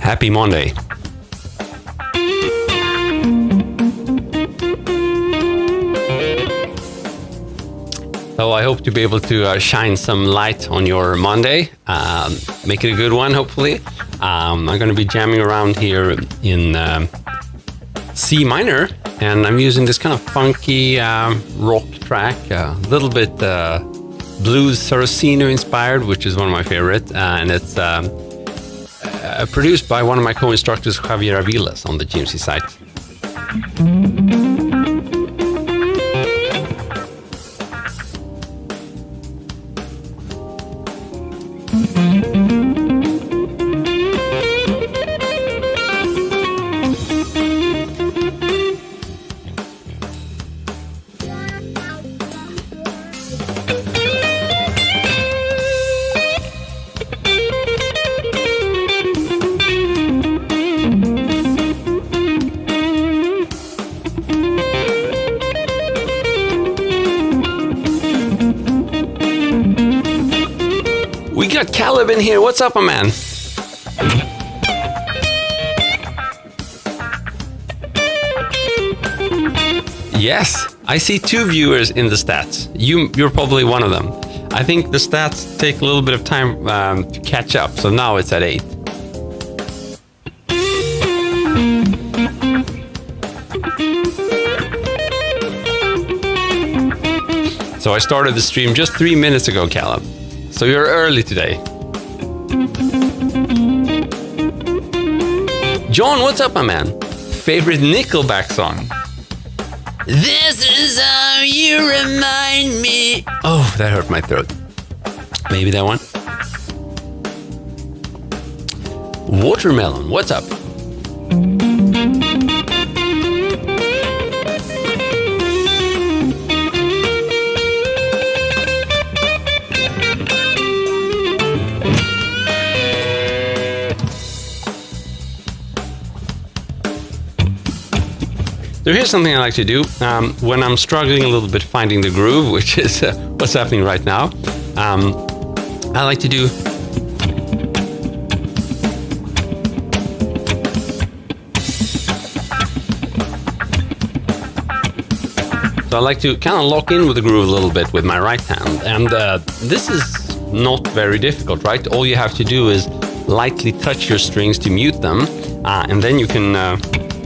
Happy Monday. So I hope to be able to shine some light on your Monday, make it a good one, hopefully. I'm going to be jamming around here in C minor, and I'm using this kind of funky rock track, a little bit blues Sorosino inspired, which is one of my favorite, and it's produced by one of my co-instructors, Javier Avilas, on the GMC site. We got Caleb in here. What's up, my man? Yes, I see 2 viewers in the stats. You're probably one of them. I think the stats take a little bit of time to catch up, so now it's at 8. So I started the stream just 3 minutes ago, Caleb. So you're early today. John, what's up, my man? Favorite Nickelback song? This is how you remind me. Oh, that hurt my throat. Maybe that one. Watermelon, what's up? So here's something I like to do when I'm struggling a little bit finding the groove, which is what's happening right now. I like to do so I like to kind of lock in with the groove a little bit with my right hand, and this is not very difficult, right? All you have to do is lightly touch your strings to mute them, and then you can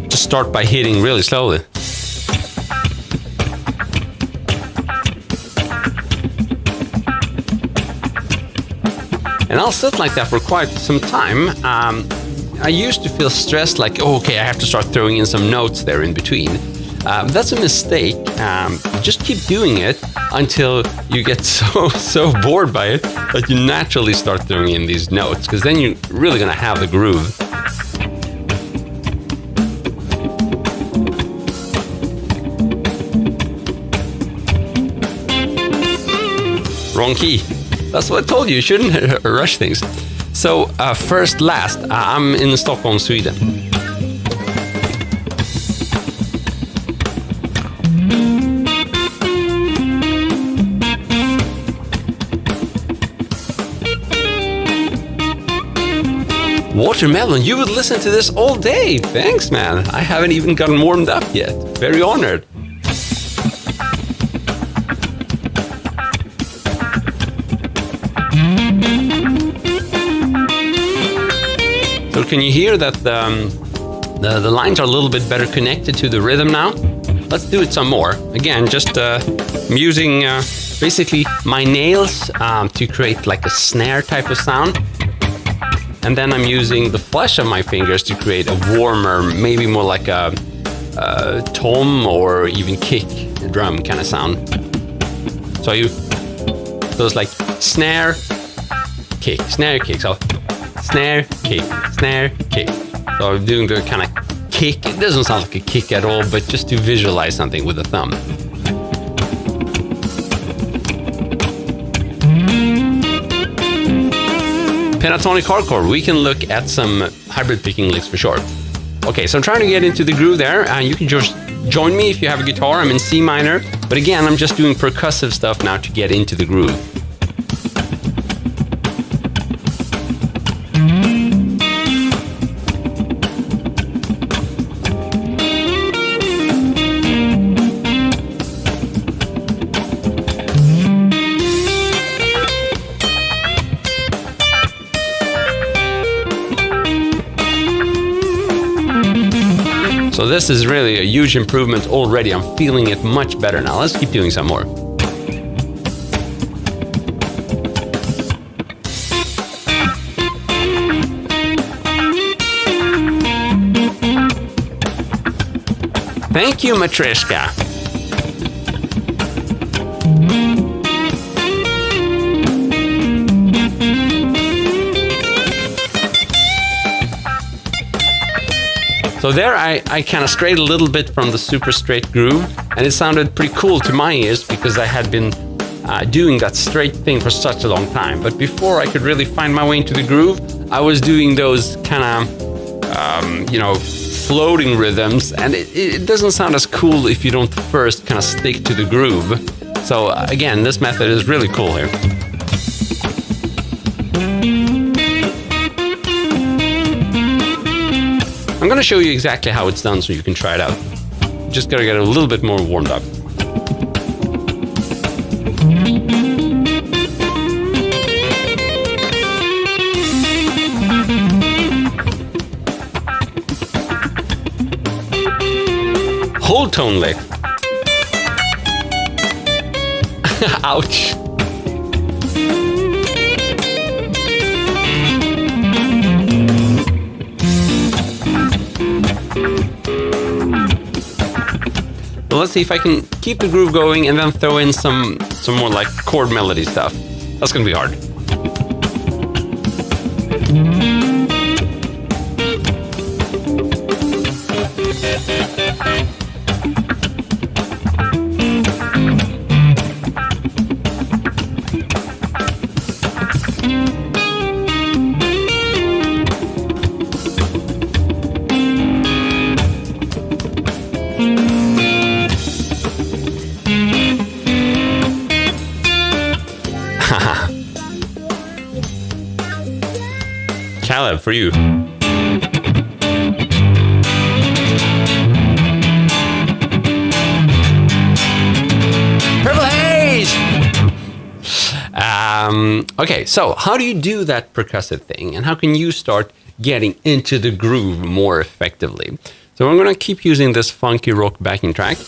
just start by hitting really slowly. And I'll sit like that for quite some time. I used to feel stressed, like, oh, okay, I have to start throwing in some notes there in between. That's a mistake. Just keep doing it until you get so bored by it that you naturally start throwing in these notes, because then you're really gonna have the groove. Wrong key. That's what I told you. You shouldn't rush things. So first, last, I'm in Stockholm, Sweden. Watermelon, you would listen to this all day. Thanks, man. I haven't even gotten warmed up yet. Very honored. So can you hear that the lines are a little bit better connected to the rhythm now? Let's do it some more. Again, just I'm using basically my nails to create like a snare type of sound. And then I'm using the flesh of my fingers to create a warmer, maybe more like a tom or even kick drum kind of sound. So it's like snare, kick, snare, kick. So snare, kick, snare, kick. So I'm doing the kind of kick. It doesn't sound like a kick at all, but just to visualize something with the thumb. Pentatonic hardcore, we can look at some hybrid picking licks for sure. Okay, so I'm trying to get into the groove there, and you can just join me if you have a guitar. I'm in C minor, but again, I'm just doing percussive stuff now to get into the groove. So this is really a huge improvement already. I'm feeling it much better now. Let's keep doing some more. Thank you, Matrishka. So there I kind of strayed a little bit from the super straight groove, and it sounded pretty cool to my ears because I had been doing that straight thing for such a long time. But before I could really find my way into the groove, I was doing those kind of, floating rhythms, and it doesn't sound as cool if you don't first kind of stick to the groove. So again, this method is really cool here. I'm going to show you exactly how it's done so you can try it out. Just got to get a little bit more warmed up. Whole tone lick. Ouch. Well, let's see if I can keep the groove going and then throw in some more like chord melody stuff. That's gonna be hard. Caleb, for you. Purple haze! Okay, so how do you do that percussive thing? And how can you start getting into the groove more effectively? So I'm going to keep using this funky rock backing track.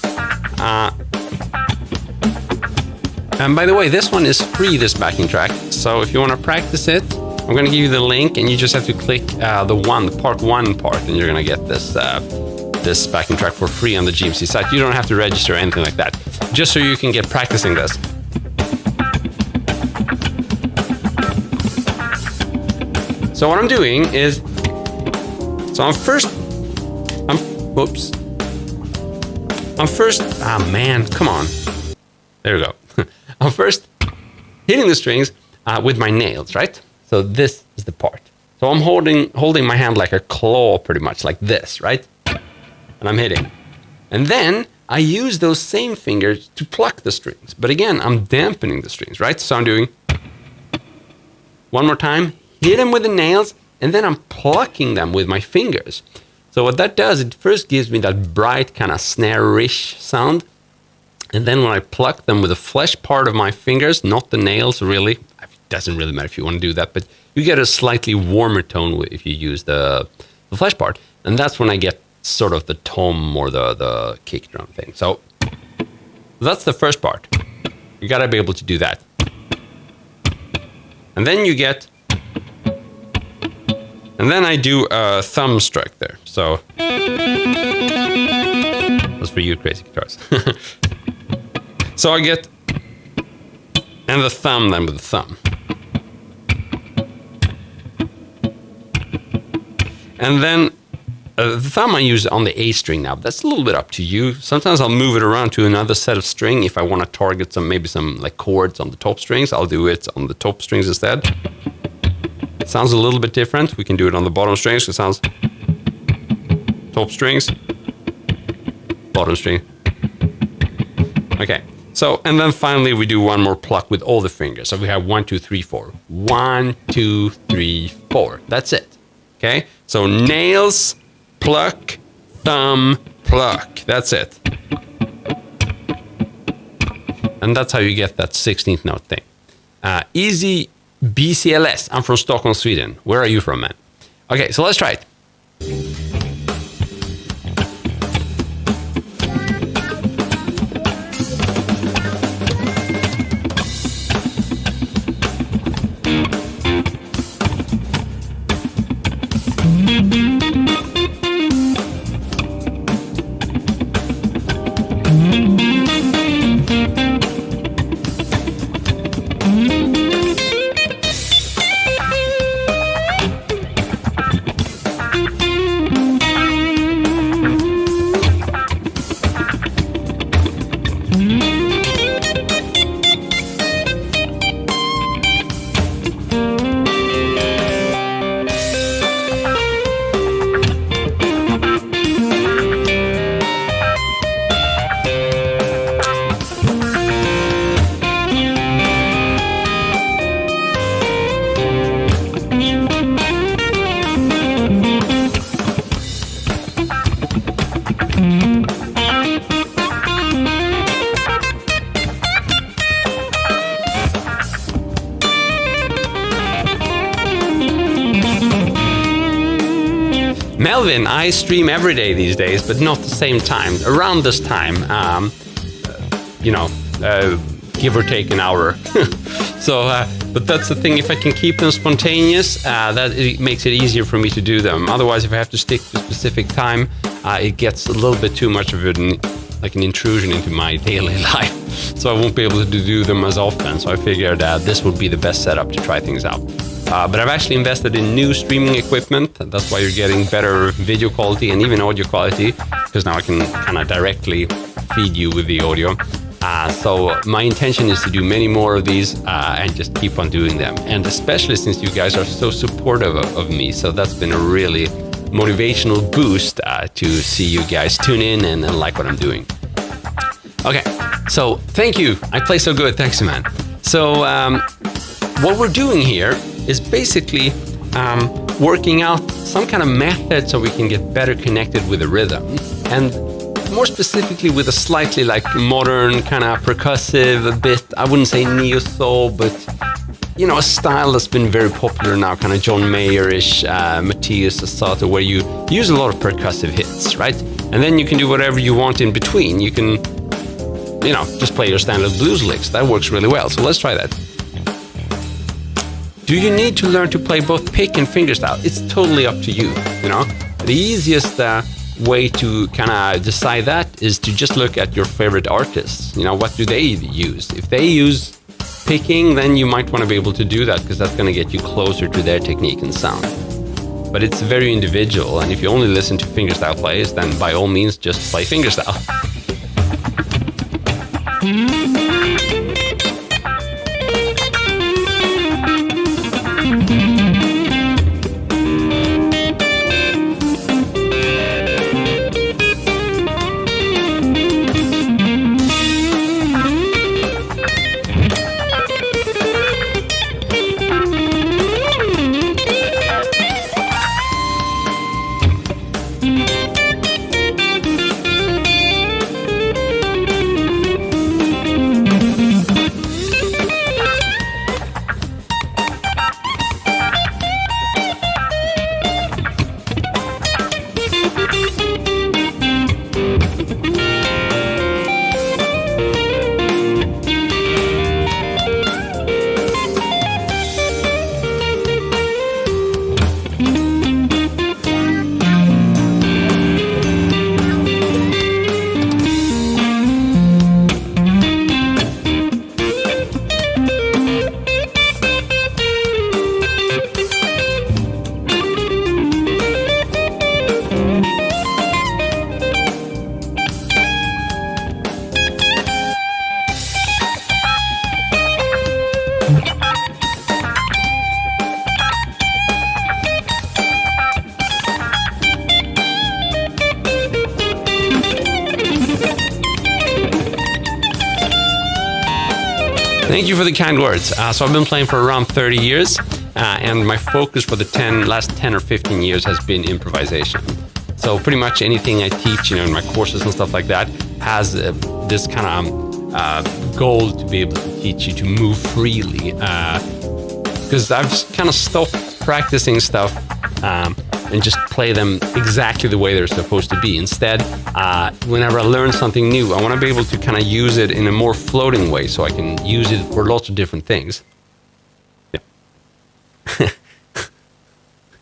And by the way, this one is free, this backing track. So if you want to practice it, I'm going to give you the link, and you just have to click the part one part, and you're going to get this this backing track for free on the GMC site. You don't have to register or anything like that, just so you can get practicing this. So what I'm doing is, I'm first, ah man, come on. There we go. I'm first hitting the strings with my nails, right? So this is the part. So I'm holding my hand like a claw, pretty much like this, right? And I'm hitting. And then I use those same fingers to pluck the strings. But again, I'm dampening the strings, right? So I'm doing one more time, hit them with the nails, and then I'm plucking them with my fingers. So what that does, it first gives me that bright kind of snare-ish sound. And then when I pluck them with the flesh part of my fingers, not the nails really, it doesn't really matter if you want to do that, but you get a slightly warmer tone if you use the flesh part. And that's when I get sort of the tom or the kick drum thing. So that's the first part. You got to be able to do that. And then you get, and then I do a thumb stroke there. So that's for you crazy guitars. So I get, and the thumb then with the thumb. And then the thumb I use on the A string now. That's a little bit up to you. Sometimes I'll move it around to another set of string if I want to target maybe some like chords on the top strings. I'll do it on the top strings instead. It sounds a little bit different. We can do it on the bottom strings. It sounds top strings, bottom string. Okay. So, and then finally we do one more pluck with all the fingers. So we have 1, 2, 3, 4. 1, 2, 3, 4. That's it. Okay. So nails, pluck, thumb, pluck. That's it. And that's how you get that 16th note thing. Easy BCLS. I'm from Stockholm, Sweden. Where are you from, man? Okay, so let's try it. Melvin, I stream every day these days, but not the same time. Around this time, give or take an hour. So, but that's the thing. If I can keep them spontaneous, that it makes it easier for me to do them. Otherwise, if I have to stick to a specific time, it gets a little bit too much of an intrusion into my daily life. So I won't be able to do them as often. So I figured this would be the best setup to try things out. But I've actually invested in new streaming equipment. That's why you're getting better video quality and even audio quality, because now I can kind of directly feed you with the audio. So my intention is to do many more of these and just keep on doing them. And especially since you guys are so supportive of me. So that's been a really motivational boost to see you guys tune in and like what I'm doing. Okay, so thank you. I play so good. Thanks, man. So what we're doing here is basically working out some kind of method so we can get better connected with the rhythm. And more specifically with a slightly modern kind of percussive, a bit, I wouldn't say neo-soul, but a style that's been very popular now, kind of John Mayer-ish, Matthias Assato, where you use a lot of percussive hits, right? And then you can do whatever you want in between. You can, just play your standard blues licks. That works really well. So let's try that. Do you need to learn to play both pick and fingerstyle? It's totally up to you, The easiest way to kind of decide that is to just look at your favorite artists. What do they use? If they use picking, then you might want to be able to do that because that's going to get you closer to their technique and sound. But it's very individual, and if you only listen to fingerstyle plays, then by all means just play fingerstyle. Thank you for the kind words. So I've been playing for around 30 years, and my focus for the last 10 or 15 years has been improvisation. So pretty much anything I teach, in my courses and stuff like that, has this kind of goal to be able to teach you to move freely. Because I've kind of stopped practicing stuff and just play them exactly the way they're supposed to be. Instead, whenever I learn something new, I want to be able to kind of use it in a more floating way so I can use it for lots of different things. Yeah.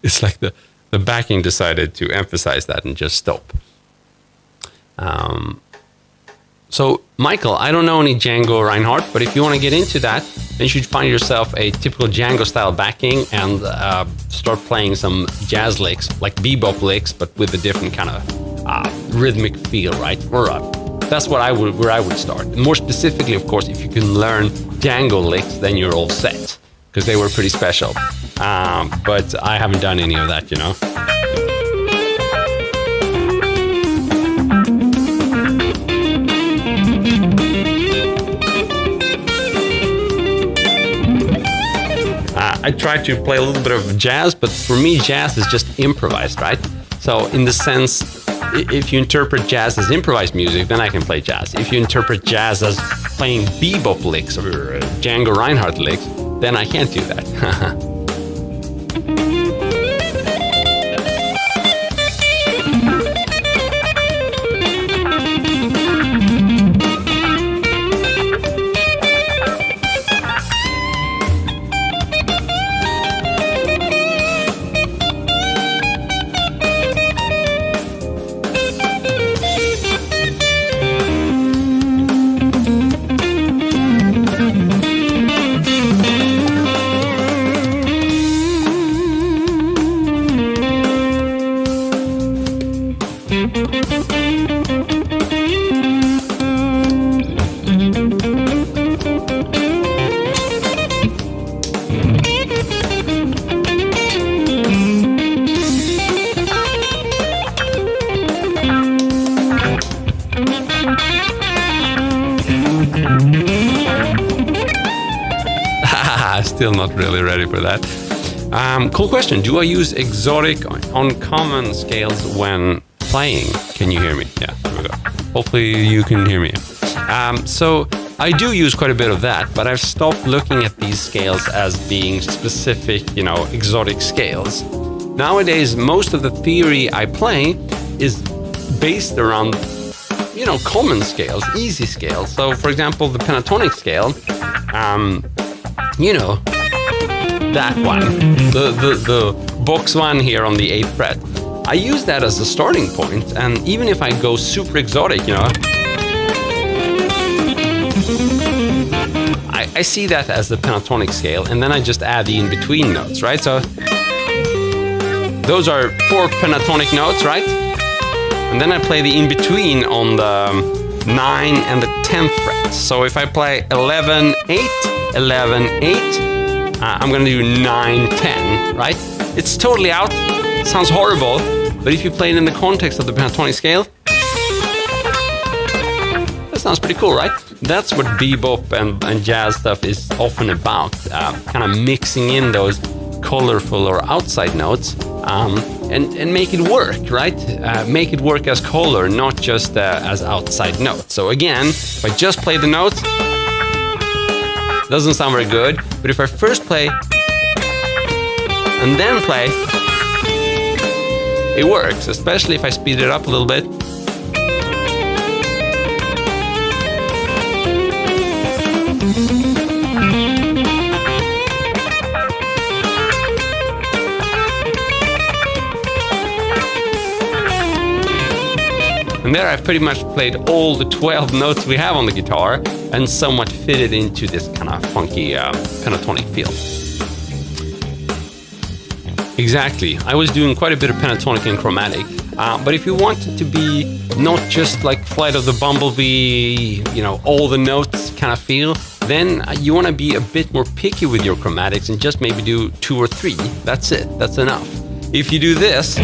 It's like the backing decided to emphasize that and just stop. So, Michael, I don't know any Django Reinhardt, but if you want to get into that, then you should find yourself a typical Django-style backing and start playing some jazz licks, like bebop licks, but with a different kind of rhythmic feel, right? That's where I would start. And more specifically, of course, if you can learn Django licks, then you're all set, because they were pretty special. But I haven't done any of that, I try to play a little bit of jazz, but for me, jazz is just improvised, right? So in the sense, if you interpret jazz as improvised music, then I can play jazz. If you interpret jazz as playing bebop licks or Django Reinhardt licks, then I can't do that. still not really ready for that. Cool question. Do I use exotic on common scales when playing? Can you hear me? Yeah, here we go. Hopefully you can hear me. So I do use quite a bit of that, but I've stopped looking at these scales as being specific, exotic scales. Nowadays, most of the theory I play is based around, common scales, easy scales. So, for example, the pentatonic scale, that one, the box one here on the 8th fret. I use that as a starting point, and even if I go super exotic, I see that as the pentatonic scale, and then I just add the in-between notes, right? So those are 4 pentatonic notes, right? And then I play the in-between on the 9 and the 10th fret. So if I play 11, 8, 11, 8, I'm gonna do 9, 10, right? It's totally out, it sounds horrible, but if you play it in the context of the pentatonic scale, that sounds pretty cool, right? That's what bebop and jazz stuff is often about, kind of mixing in those colorful or outside notes and make it work, right? Make it work as color, not just as outside notes. So again, if I just play the notes, doesn't sound very good, but if I first play and then play, it works, especially if I speed it up a little bit. And there I've pretty much played all the 12 notes we have on the guitar and somewhat fitted into this kind of funky pentatonic feel. Exactly. I was doing quite a bit of pentatonic and chromatic, but if you want it to be not just like Flight of the Bumblebee, all the notes kind of feel, then you want to be a bit more picky with your chromatics and just maybe do 2 or 3. That's it. That's enough. If you do this,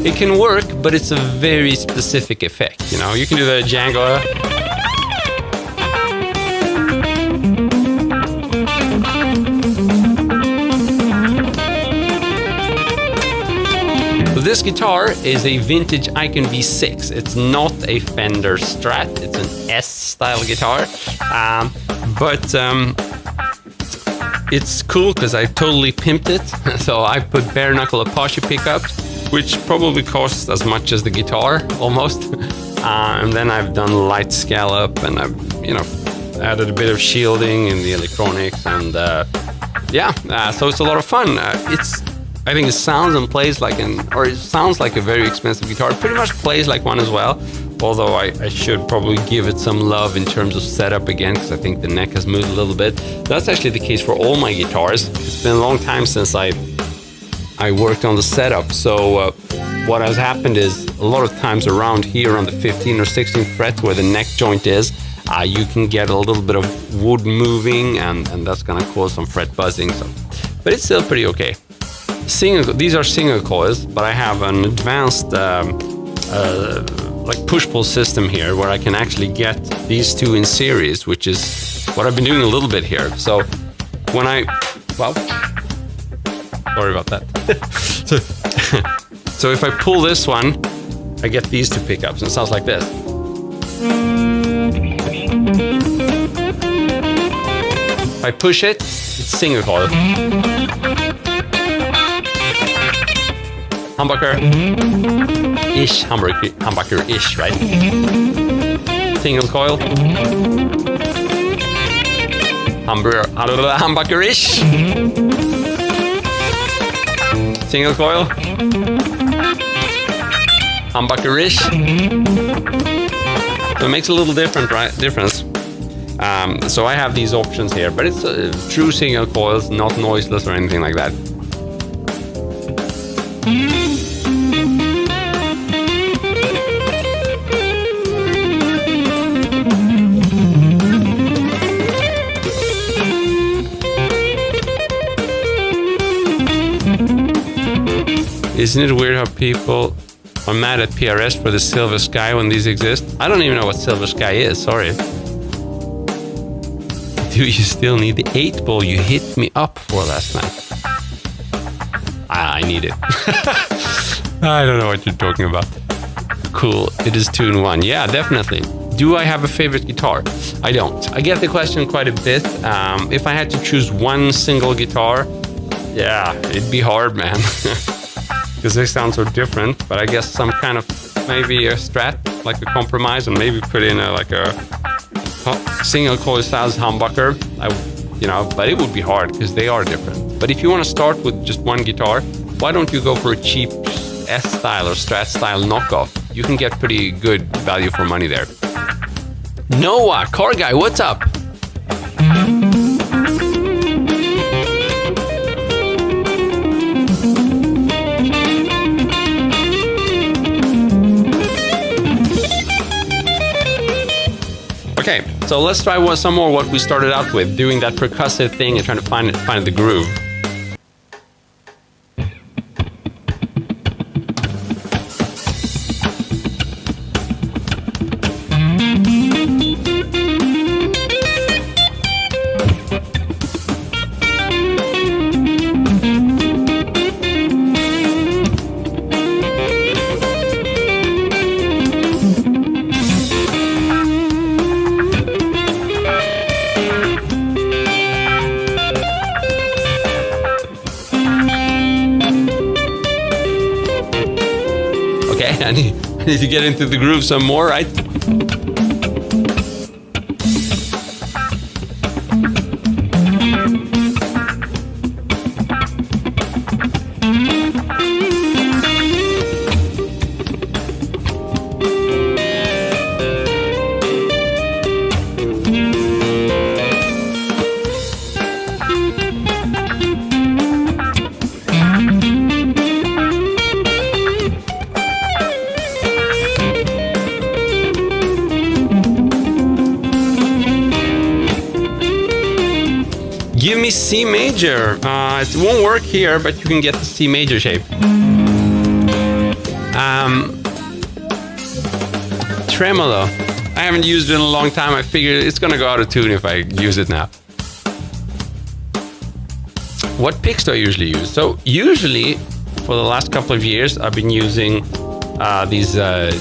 it can work, but it's a very specific effect. You can do the Django. So this guitar is a vintage Icon V6. It's not a Fender Strat. It's an S-style guitar, but it's cool because I totally pimped it. So I put bare knuckle Apache pickups, which probably costs as much as the guitar, almost. And then I've done light scallop, and I've, added a bit of shielding in the electronics, and so it's a lot of fun. I think it sounds and plays like it sounds like a very expensive guitar. It pretty much plays like one as well, although I should probably give it some love in terms of setup again, because I think the neck has moved a little bit. That's actually the case for all my guitars. It's been a long time since I worked on the setup, so what has happened is a lot of times around here on the 15th or 16th fret where the neck joint is, you can get a little bit of wood moving, and that's gonna cause some fret buzzing. But it's still pretty okay. These are single coils, but I have an advanced like push-pull system here where I can actually get these 2 in series, which is what I've been doing a little bit here. So when sorry about that. So if I pull this one, I get these 2 pickups, and it sounds like this. If I push it, it's single coil. Humbucker-ish, humbucker-ish, right? Single coil. Humbucker-ish. Single coil. Humbucker-ish. So it makes a little difference. So I have these options here, but it's true single coils, not noiseless or anything like that. Isn't it weird how people are mad at PRS for the Silver Sky when these exist? I don't even know what Silver Sky is, sorry. Do you still need the 8-ball you hit me up for last night? I need it. I don't know what you're talking about. Cool, it is 2 in 1. Yeah, definitely. Do I have a favorite guitar? I don't. I get the question quite a bit. If I had to choose one single guitar, yeah, it'd be hard, man. Because they sound so different. But I guess some kind of, maybe a Strat, like a compromise, and maybe put in a single coil size humbucker. But it would be hard because they are different. But if you want to start with just one guitar, why don't you go for a cheap S-style or Strat-style knockoff? You can get pretty good value for money there. Noah, car guy, what's up? Okay, so let's try some more what we started out with, doing that percussive thing and trying to find the groove. I need to get into the groove some more, right? Give me C major. It won't work here, but you can get the C major shape. Tremolo. I haven't used it in a long time. I figured it's gonna go out of tune if I use it now. What picks do I usually use? So usually, for the last couple of years, I've been using these. Can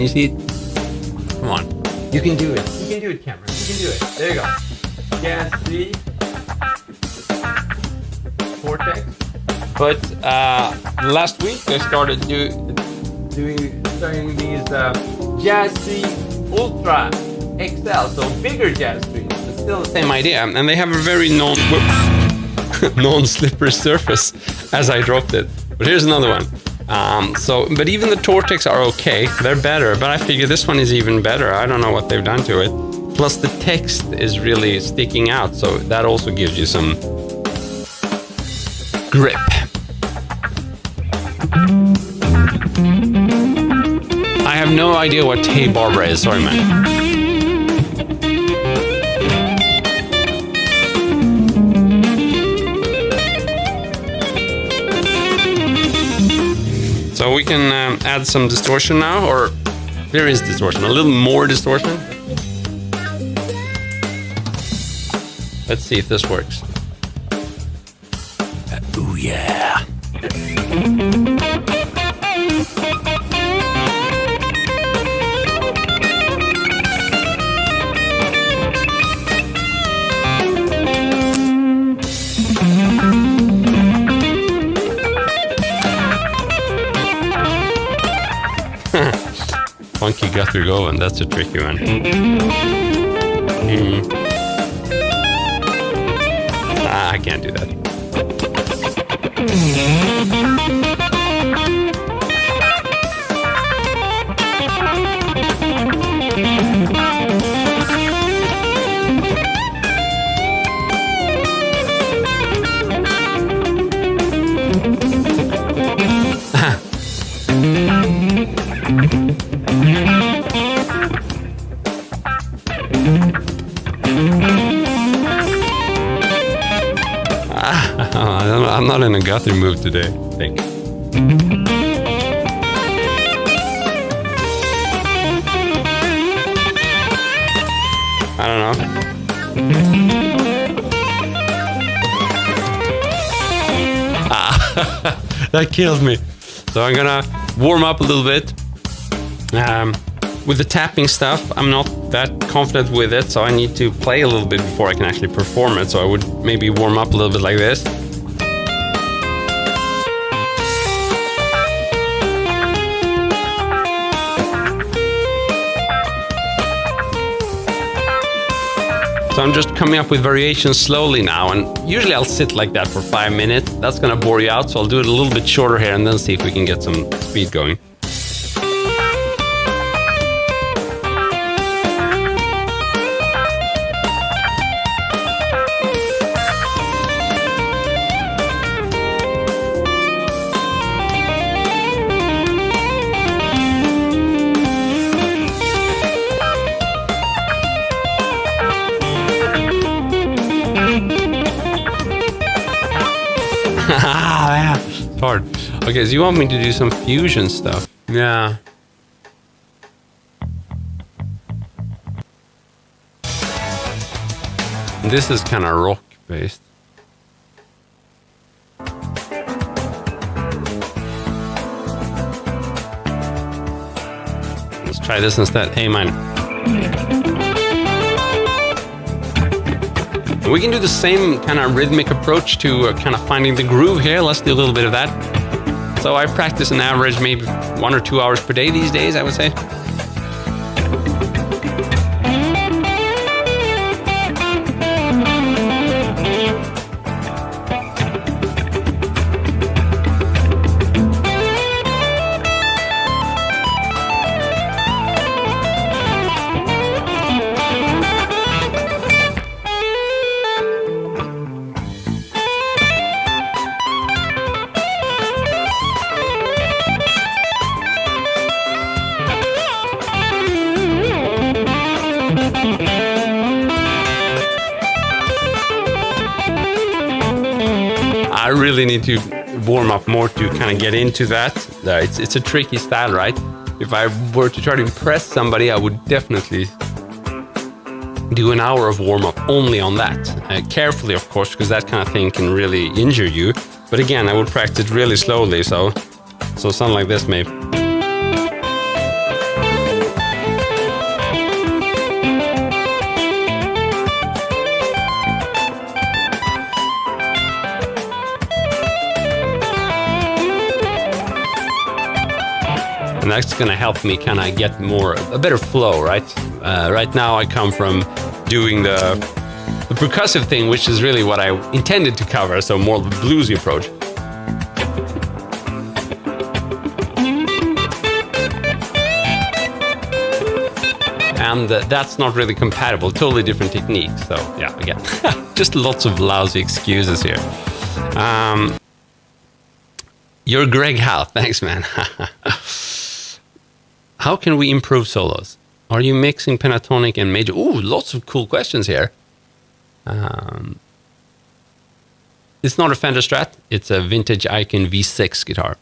you see it? Come on. You can do it. You can do it, Cameron. You can do it. There you go. Jazz 3 Vortex. But last week I started doing these Jazz 3 Ultra XL, so bigger Jazz 3. It's still the same idea, and they have a very non-slippery surface as I dropped it. But here's another one. But even the Tortex are okay. They're better, but I figure this one is even better. I don't know what they've done to it. Plus the text is really sticking out, so that also gives you some grip. I have no idea what Hey Barbara is, sorry man. So we can add some distortion now, or there is distortion, a little more distortion. Let's see if this works. Ooh, yeah. Funky Guthrie going, that's a tricky one. I can't do that. I'm not in a Guthrie mood today, I think. I don't know. That kills me. So I'm gonna warm up a little bit. With the tapping stuff, I'm not that confident with it, so I need to play a little bit before I can actually perform it. So I would maybe warm up a little bit like this. So I'm just coming up with variations slowly now, and usually I'll sit like that for 5 minutes. That's gonna bore you out, so I'll do it a little bit shorter here and then see if we can get some speed going. Yeah, it's hard. Okay, so you want me to do some fusion stuff? Yeah. This is kind of rock based. Let's try this instead. A minor. We can do the same kind of rhythmic approach to kind of finding the groove here. Let's do a little bit of that. So I practice an average maybe 1 or 2 hours per day these days, I would say. I really need to warm up more to kind of get into that. It's a tricky style, right? If I were to try to impress somebody, I would definitely do an hour of warm-up only on that. Carefully, of course, because that kind of thing can really injure you. But again, I would practice really slowly, so something like this maybe. And that's going to help me kind of get a better flow, right? Right now I come from doing the percussive thing, which is really what I intended to cover, so more of a bluesy approach. And that's not really compatible, totally different technique. So yeah, again, just lots of lousy excuses here. You're Greg Howe, thanks man. How can we improve solos? Are you mixing pentatonic and major? Ooh, lots of cool questions here. It's not a Fender Strat. It's a vintage Icon V6 guitar.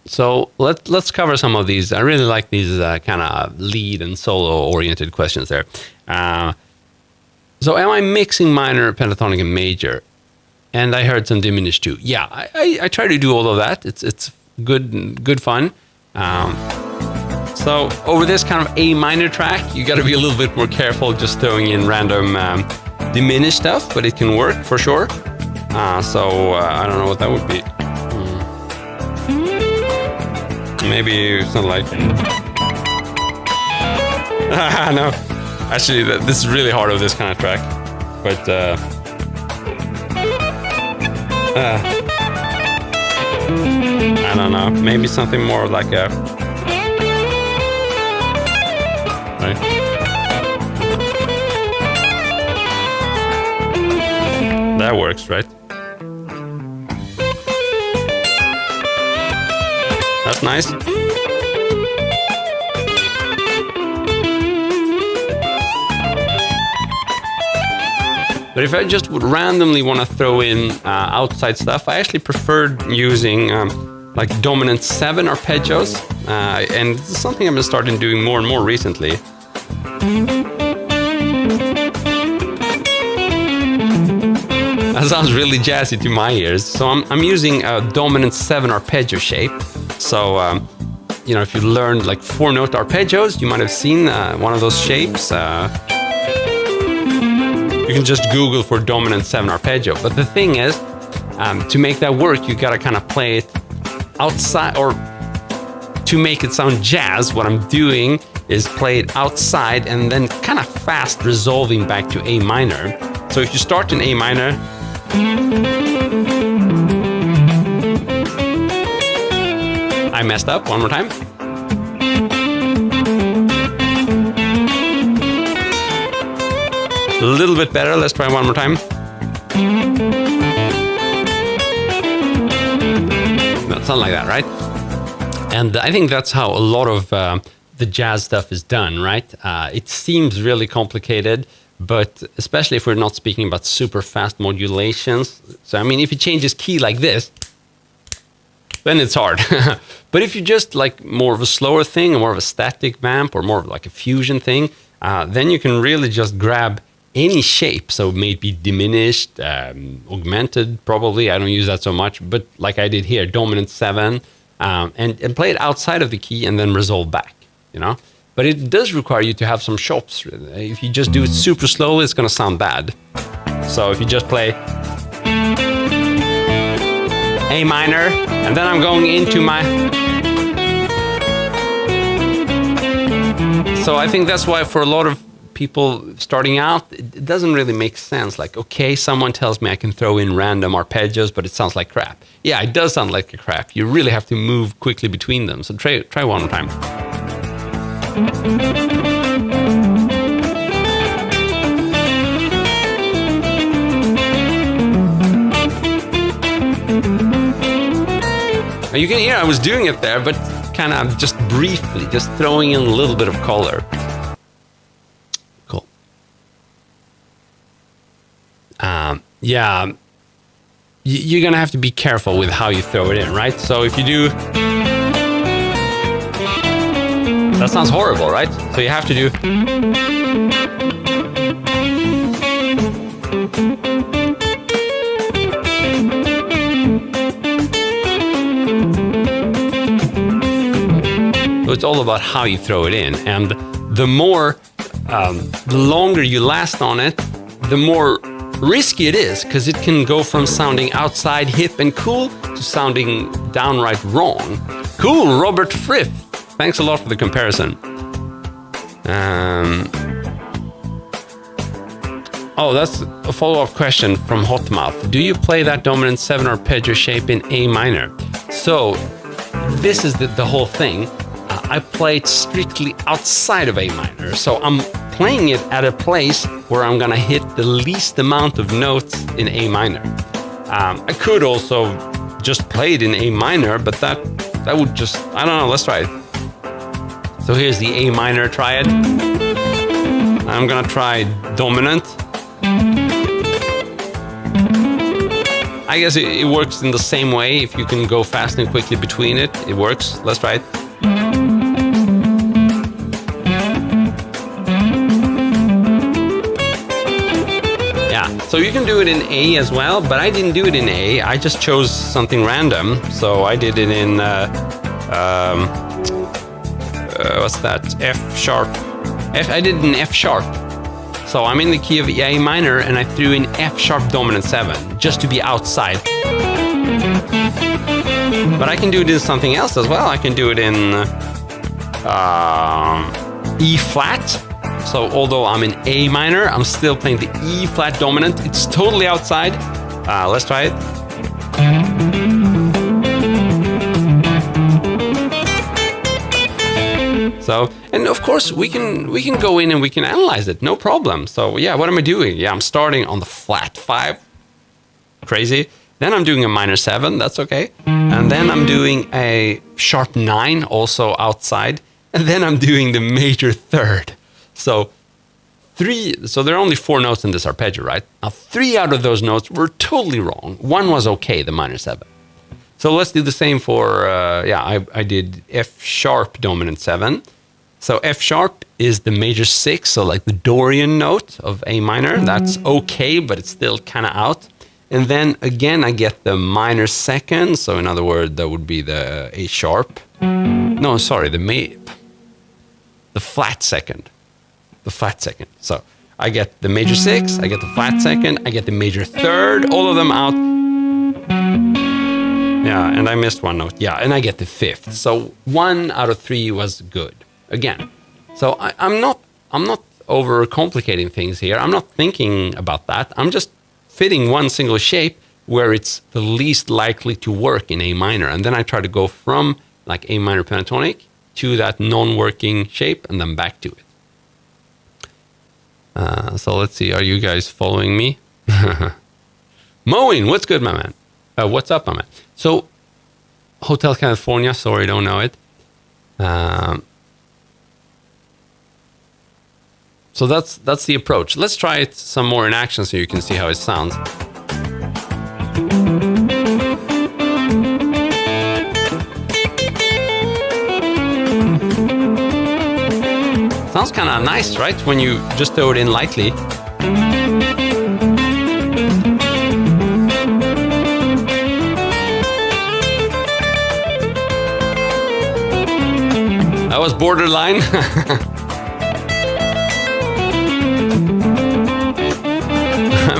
So let's cover some of these. I really like these kind of lead and solo oriented questions there. So am I mixing minor, pentatonic, and major? And I heard some diminished too. Yeah, I try to do all of that. It's good fun. So over this kind of A minor track, you got to be a little bit more careful just throwing in random diminished stuff, but it can work for sure. I don't know what that would be. Maybe something like... No, actually this is really hard of this kind of track, but I don't know, maybe something more like a... Right. That works, right? That's nice. But if I just would randomly want to throw in outside stuff, I actually preferred using like dominant 7 arpeggios, and this is something I've been starting doing more and more recently. That sounds really jazzy to my ears. So I'm using a dominant 7 arpeggio shape. So, if you learned like 4-note arpeggios, you might have seen one of those shapes. You can just Google for dominant 7 arpeggio. But the thing is, to make that work, you gotta kind of play it outside, or to make it sound jazz, what I'm doing is play it outside and then kind of fast resolving back to A minor. So if you start in A minor, I messed up, one more time. A little bit better, let's try one more time. That sounds like that, right? And I think that's how a lot of the jazz stuff is done, right? It seems really complicated, but especially if we're not speaking about super fast modulations. So, I mean, if you change this key like this, then it's hard. But if you just like more of a slower thing, or more of a static vamp, or more of like a fusion thing, then you can really just grab any shape. So maybe diminished, augmented, probably. I don't use that so much, but like I did here, dominant 7, and play it outside of the key and then resolve back, But it does require you to have some chops. If you just do it super slowly, it's going to sound bad. So if you just play A minor, and then I'm going into my... So I think that's why for a lot of people starting out, it doesn't really make sense. Like, okay, someone tells me I can throw in random arpeggios, but it sounds like crap. Yeah, it does sound like crap. You really have to move quickly between them. So try one more time. Now you can hear I was doing it there, but kind of just briefly, just throwing in a little bit of color. Cool. Yeah, you're gonna have to be careful with how you throw it in, right? So if you do... That sounds horrible, right? So you have to do... So it's all about how you throw it in. And the more, the longer you last on it, the more risky it is, because it can go from sounding outside hip and cool to sounding downright wrong. Cool, Robert Frith. Thanks a lot for the comparison. Oh, that's a follow-up question from Hotmouth. Do you play that dominant 7 arpeggio shape in A minor? So this is the whole thing. I play it strictly outside of A minor. So I'm playing it at a place where I'm gonna hit the least amount of notes in A minor. I could also just play it in A minor, but that would just, I don't know, let's try it. So here's the A minor triad. I'm gonna try dominant. I guess it works in the same way. If you can go fast and quickly between it, it works. Let's try it. Yeah, so you can do it in A as well, but I didn't do it in A. I just chose something random. So I did it in, what's that? F sharp. I did it in F sharp. So I'm in the key of A minor and I threw in F sharp dominant 7 just to be outside. But I can do it in something else as well. I can do it in E flat. So although I'm in A minor, I'm still playing the E flat dominant. It's totally outside. Let's try it. So, and of course we can go in and we can analyze it, no problem. So yeah, what am I doing? Yeah, I'm starting on the flat 5, crazy. Then I'm doing a minor 7, that's okay. And then I'm doing a sharp 9, also outside. And then I'm doing the major 3rd. So there are only 4 notes in this arpeggio, right? Now 3 out of those notes were totally wrong. 1 was okay, the minor 7. So let's do the same for, I did F sharp dominant 7. So F sharp is the major 6, so like the Dorian note of A minor. That's okay, but it's still kind of out. And then again, I get the minor second. So in other words, that would be the A sharp. No, sorry, the flat second. The flat second. So I get the major 6, I get the flat second, I get the major 3rd, all of them out. Yeah, and I missed one note. Yeah, and I get the 5th. So 1 out of 3 was good. Again. So I'm not overcomplicating things here. I'm not thinking about that. I'm just fitting one single shape where it's the least likely to work in A minor. And then I try to go from like A minor pentatonic to that non-working shape and then back to it. So let's see. Are you guys following me? Mowing, what's good, my man? What's up, my man? So, Hotel California, sorry, don't know it. So that's the approach. Let's try it some more in action so you can see how it sounds. Sounds kind of nice, right? When you just throw it in lightly. That was borderline.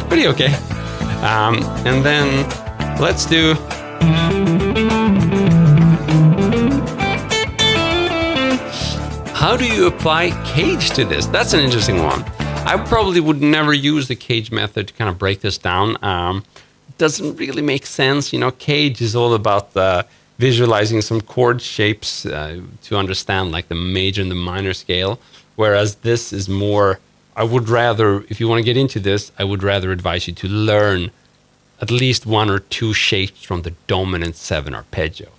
Pretty okay. And then let's do... How do you apply cage to this? That's an interesting one. I probably would never use the cage method to kind of break this down. It doesn't really make sense. You know, cage is all about visualizing some chord shapes to understand like the major and the minor scale. Whereas this is more, I would rather, if you want to get into this, I would rather advise you to learn at least 1 or 2 shapes from the dominant 7 arpeggio.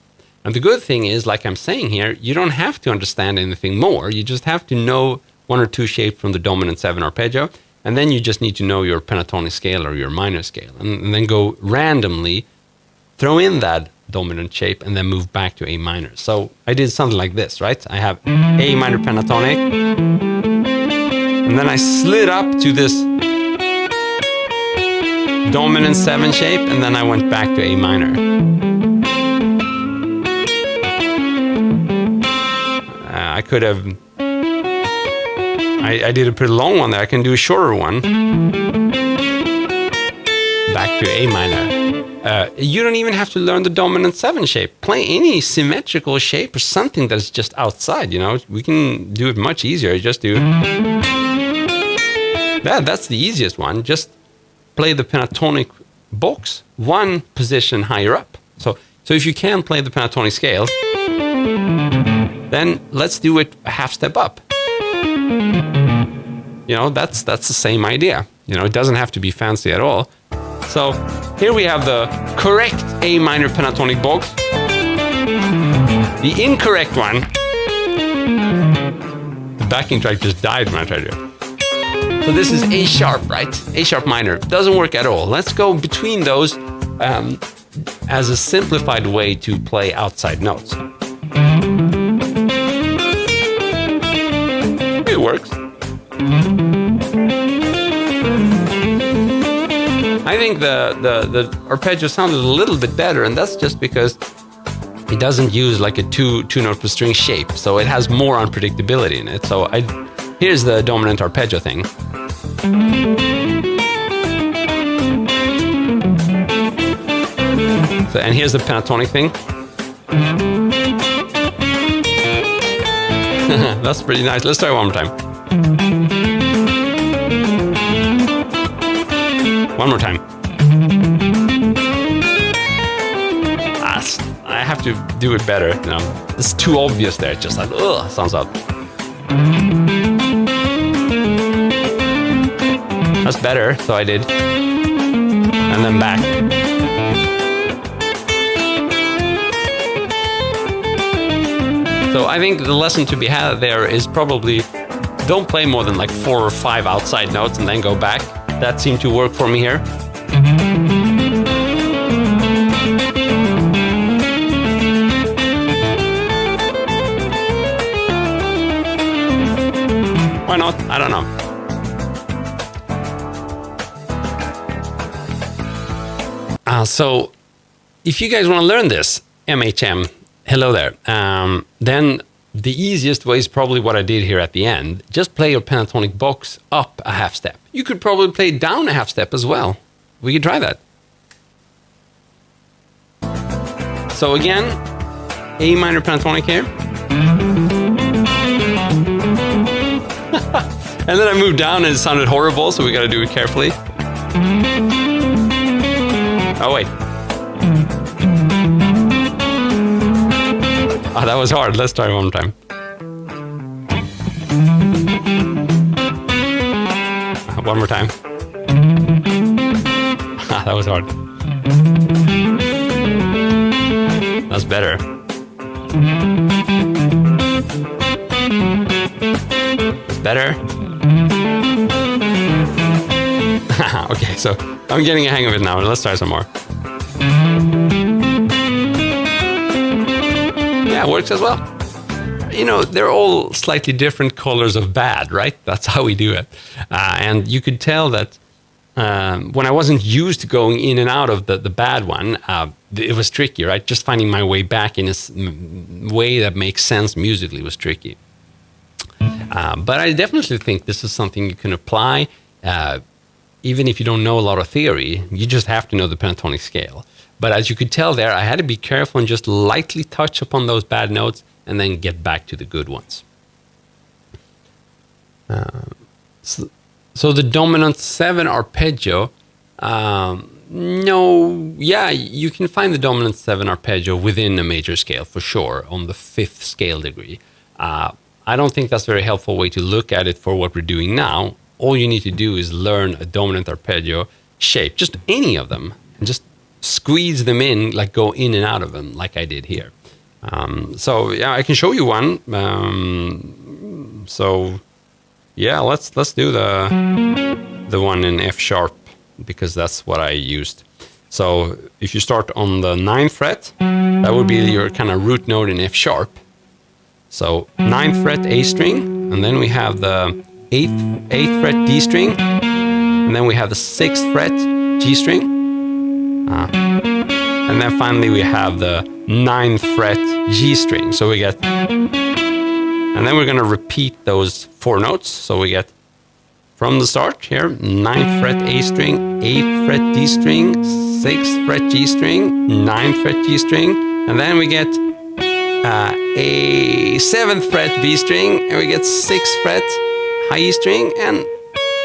And the good thing is, like I'm saying here, you don't have to understand anything more. You just have to know 1 or 2 shapes from the dominant 7 arpeggio. And then you just need to know your pentatonic scale or your minor scale. And then go randomly, throw in that dominant shape, and then move back to A minor. So I did something like this, right? I have A minor pentatonic. And then I slid up to this dominant 7 shape, and then I went back to A minor. I could have... I did a pretty long one there. I can do a shorter one. Back to A minor. You don't even have to learn the dominant 7 shape. Play any symmetrical shape or something that's just outside, you know. We can do it much easier. Just do... That's the easiest one. Just play the pentatonic box 1 position higher up. So if you can play the pentatonic scale, then let's do it a half step up. You know, that's the same idea. You know, it doesn't have to be fancy at all. So here we have the correct A minor pentatonic box. The incorrect one. The backing track just died when I tried to. So this is A sharp, right? A sharp minor. Doesn't work at all. Let's go between those as a simplified way to play outside notes. It works. I think the arpeggio sounded a little bit better, and that's just because it doesn't use like a two note per string shape, so it has more unpredictability in it. So here's the dominant arpeggio thing. So, and here's the pentatonic thing. That's pretty nice. Let's try it one more time. One more time. I have to do it better. You know, it's too obvious there. It's just like, ugh, sounds out. That's better. So I did. And then back. So I think the lesson to be had there is probably don't play more than like 4 or 5 outside notes and then go back. That seemed to work for me here. Why not? I don't know. So if you guys want to learn this, MHM, hello there, then the easiest way is probably what I did here at the end. Just play your pentatonic box up a half step. You could probably play down a half step as well. We could try that. So again, A minor pentatonic here. And then I moved down and it sounded horrible, so we got to do it carefully. Oh, wait. Oh, that was hard. Let's try it one more time. One more time. That was hard. That's better. That's better. Okay, so I'm getting a hang of it now. Let's try some more. Yeah, it works as well. You know, they're all slightly different colors of bad, right? That's how we do it. And you could tell that when I wasn't used to going in and out of the bad one, it was tricky, right? Just finding my way back in a way that makes sense musically was tricky. But I definitely think this is something you can apply. Even if you don't know a lot of theory, you just have to know the pentatonic scale. But as you could tell there, I had to be careful and just lightly touch upon those bad notes and then get back to the good ones. So the dominant 7 arpeggio, you can find the dominant 7 arpeggio within a major scale for sure, on the 5th scale degree. I don't think that's a very helpful way to look at it for what we're doing now. All you need to do is learn a dominant arpeggio shape, just any of them, and just squeeze them in, like go in and out of them, like I did here. So yeah, I can show you one. So yeah, let's do the one in F sharp, because that's what I used. So if you start on the 9th fret, that would be your kind of root note in F sharp. So 9th fret A string, and then we have the 8th fret D string, and then we have the 6th fret G string, and then finally we have the 9th fret G string. So we get, and then we're going to repeat those 4 notes. So we get from the start here, 9th fret A string, 8th fret D string, 6th fret G string, 9th fret G string, and then we get a 7th fret B string, and we get 6th fret high E string, and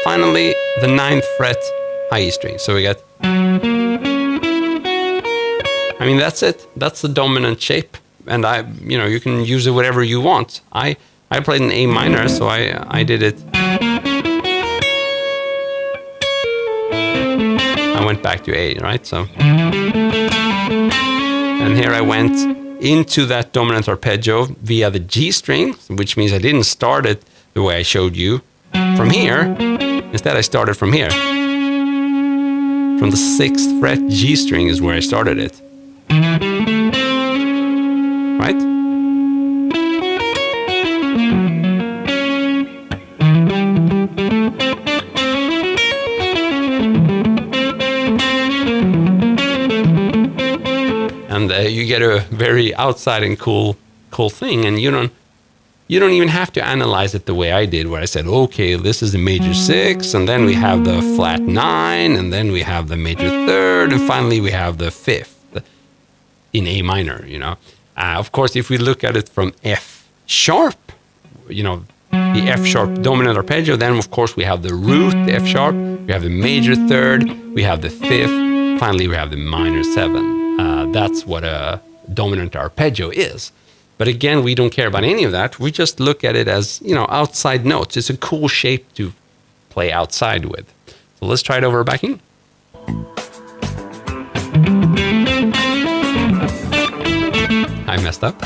finally the 9th fret high E string. So we get, I mean, that's it. That's the dominant shape, and you can use it whatever you want. I played in A minor, so I did it. I went back to A, right? So, and here I went into that dominant arpeggio via the G string, which means I didn't start it the way I showed you from here. Instead, I started from here. From the 6th fret G string is where I started it. Right? And you get a very outside and cool thing, and you don't even have to analyze it the way I did, where I said, okay, this is the major 6, and then we have the flat 9, and then we have the major 3rd, and finally we have the 5th in A minor, Of course, if we look at it from F sharp, the F sharp dominant arpeggio, then of course we have the root, the F sharp, we have the major 3rd, we have the 5th, finally we have the minor 7. That's what a dominant arpeggio is. But again, we don't care about any of that. We just look at it as, outside notes. It's a cool shape to play outside with. So let's try it over a backing. I messed up.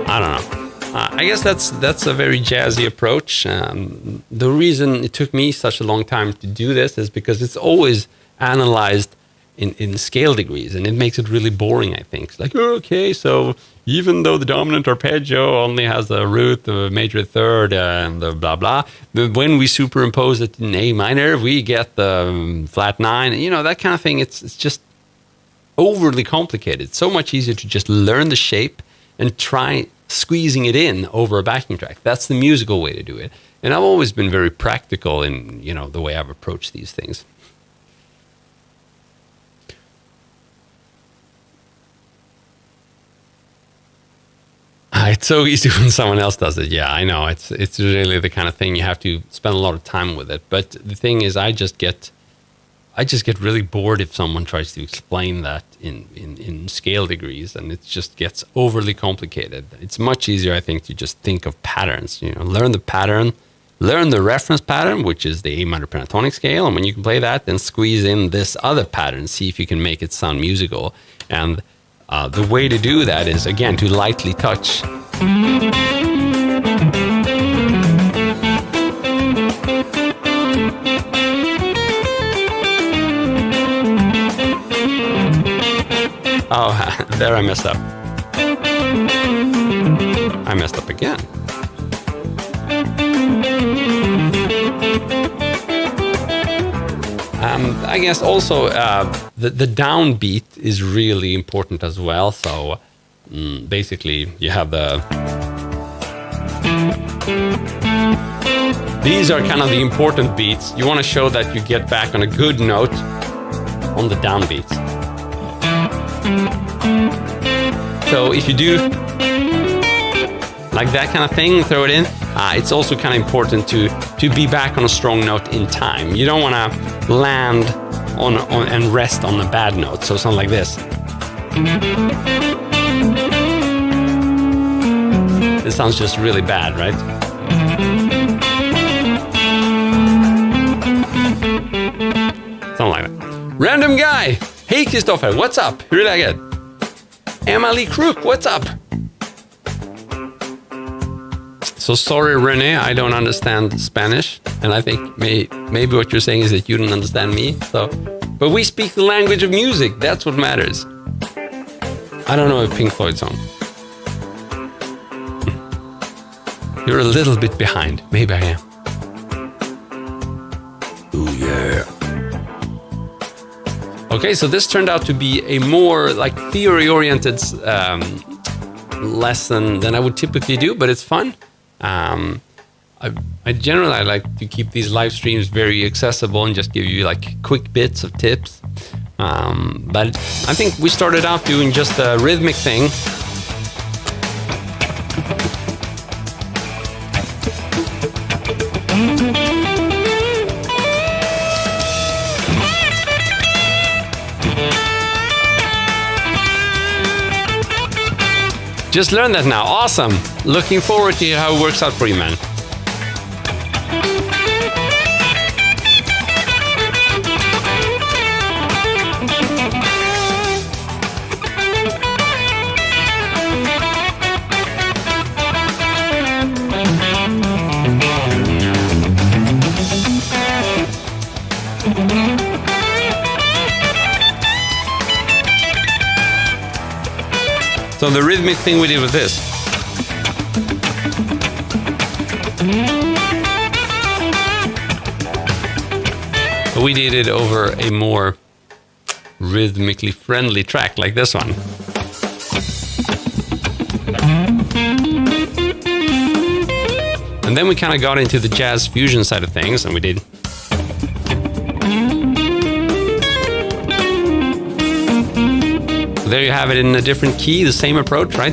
I don't know. I guess that's a very jazzy approach. The reason it took me such a long time to do this is because it's always analyzed in scale degrees, and it makes it really boring, I think. It's like, okay, so even though the dominant arpeggio only has the root, the major third, and the blah blah, when we superimpose it in A minor, we get the flat 9, that kind of thing. It's just overly complicated. It's so much easier to just learn the shape and try squeezing it in over a backing track. That's the musical way to do it. And I've always been very practical in, the way I've approached these things. It's so easy when someone else does it. Yeah, I know. It's really the kind of thing you have to spend a lot of time with it. But the thing is, I just get really bored if someone tries to explain that in scale degrees, and it just gets overly complicated. It's much easier, I think, to just think of patterns. Learn the pattern, learn the reference pattern, which is the A minor pentatonic scale, and when you can play that, then squeeze in this other pattern, see if you can make it sound musical. And the way to do that is, again, to lightly touch. Oh, there I messed up. I messed up again. I guess also the downbeat is really important as well. So basically you have these are kind of the important beats. You want to show that you get back on a good note on the downbeats. So if you do like that kind of thing, throw it in. It's also kind of important to be back on a strong note in time. You don't want to land on and rest on a bad note. So something like this. This sounds just really bad, right? Something like that. Random guy. Hey, Christopher, what's up? Hur är läget? Emily Crook, what's up? So sorry, René, I don't understand Spanish, and I think maybe what you're saying is that you don't understand me. But we speak the language of music. That's what matters. I don't know a Pink Floyd song. You're a little bit behind. Maybe I am. Ooh, yeah. Okay, so this turned out to be a more theory-oriented lesson than I would typically do, but it's fun. I generally like to keep these live streams very accessible and just give you quick bits of tips. But I think we started out doing just a rhythmic thing. Just learned that now. Awesome. Looking forward to how it works out for you, man. So the rhythmic thing we did with this. But we did it over a more rhythmically friendly track like this one. And then we kind of got into the jazz fusion side of things, and we did. There you have it in a different key, the same approach, right?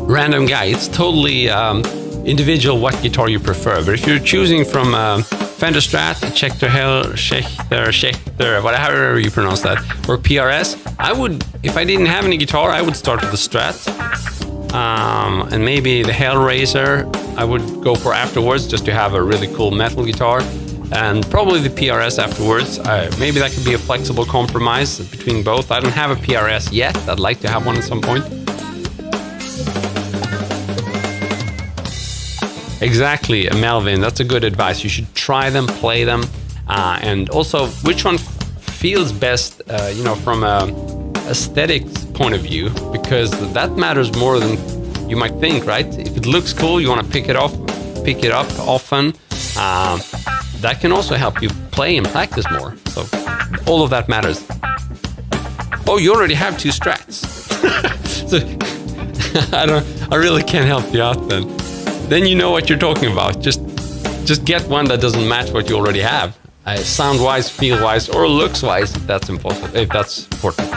Random guy. It's totally individual what guitar you prefer. But if you're choosing from Fender Strat, Schecter or however you pronounce that, or PRS. I would, if I didn't have any guitar, I would start with the Strat, and maybe the Hellraiser I would go for afterwards, just to have a really cool metal guitar, and probably the PRS afterwards. Maybe that could be a flexible compromise between both. I don't have a PRS yet. I'd like to have one at some point. Exactly, Melvin. That's a good advice. You should try them, play them, and also which one feels best, from a aesthetics point of view, because that matters more than you might think, right? If it looks cool, you want to pick it up often. That can also help you play and practice more. So all of that matters. Oh, you already have 2 Strats. So I really can't help you out then. Then you know what you're talking about. Just get one that doesn't match what you already have. Sound-wise, feel-wise, or looks-wise, if that's impossible, if that's important.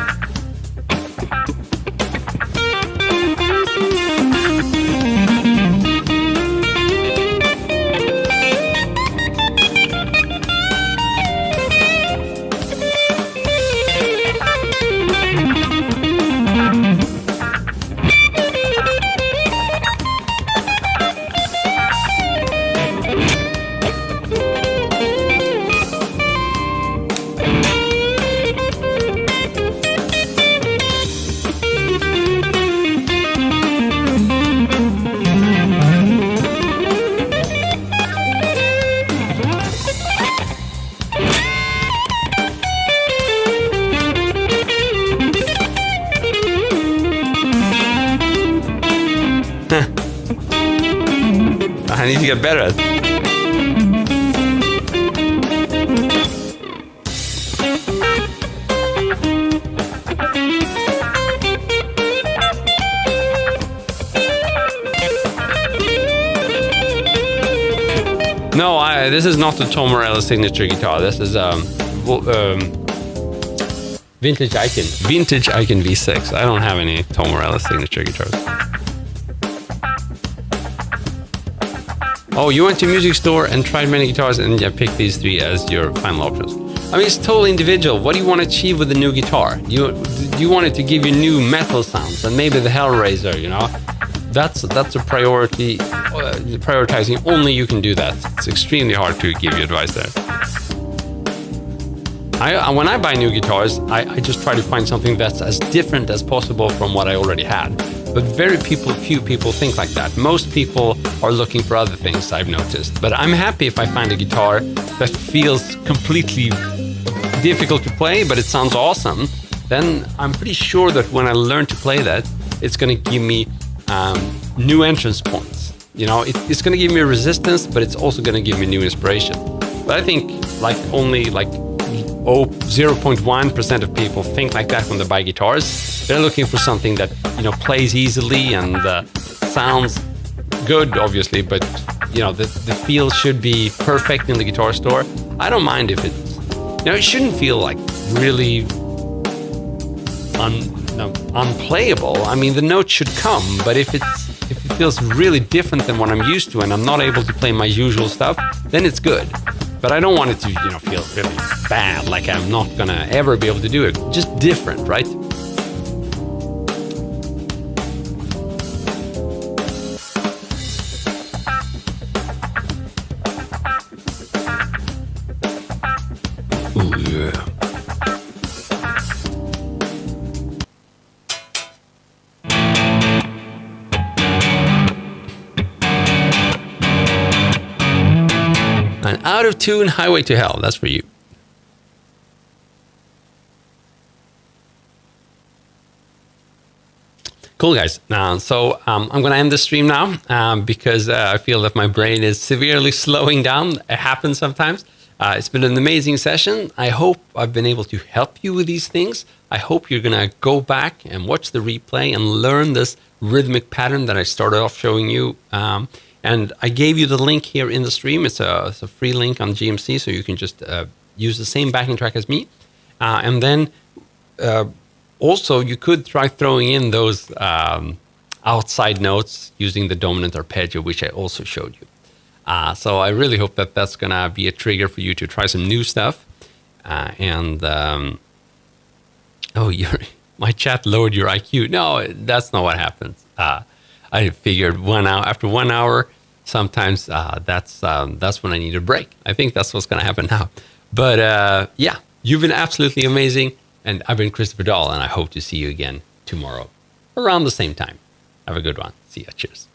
I need to get better at it. No, this is not the Tom Morello signature guitar. This is Vintage Icon V6. I don't have any Tom Morello signature guitars. Oh, you went to a music store and tried many guitars and picked these 3 as your final options. I mean, it's totally individual. What do you want to achieve with a new guitar? You want it to give you new metal sounds, and maybe the Hellraiser, That's a priority. Prioritizing, only you can do that. It's extremely hard to give you advice there. When I buy new guitars, I just try to find something that's as different as possible from what I already had. But few people think like that. Most people are looking for other things, I've noticed. But I'm happy if I find a guitar that feels completely difficult to play, but it sounds awesome. Then I'm pretty sure that when I learn to play that, it's going to give me new entrance points. It's going to give me resistance, but it's also going to give me new inspiration. But I think only 0.1% of people think like that when they buy guitars. They're looking for something that plays easily and sounds good, obviously, but the feel should be perfect in the guitar store. I don't mind if it shouldn't feel like really unplayable. I mean, the notes should come, but if it feels really different than what I'm used to and I'm not able to play my usual stuff, then it's good. But I don't want it to, feel really bad, like I'm not gonna ever be able to do it. Just different, right? Oh yeah. An out of tune Highway to Hell. That's for you. Cool, guys. So I'm going to end the stream now because I feel that my brain is severely slowing down. It happens sometimes. It's been an amazing session. I hope I've been able to help you with these things. I hope you're going to go back and watch the replay and learn this rhythmic pattern that I started off showing you. And I gave you the link here in the stream. It's a free link on GMC, so you can just use the same backing track as me. And then also, you could try throwing in those outside notes using the dominant arpeggio, which I also showed you. So I really hope that that's going to be a trigger for you to try some new stuff. Oh, my chat lowered your IQ. No, that's not what happens. I figured after 1 hour, sometimes that's when I need a break. I think that's what's going to happen now. But yeah, you've been absolutely amazing. And I've been Christopher Dahl, and I hope to see you again tomorrow around the same time. Have a good one. See ya. Cheers.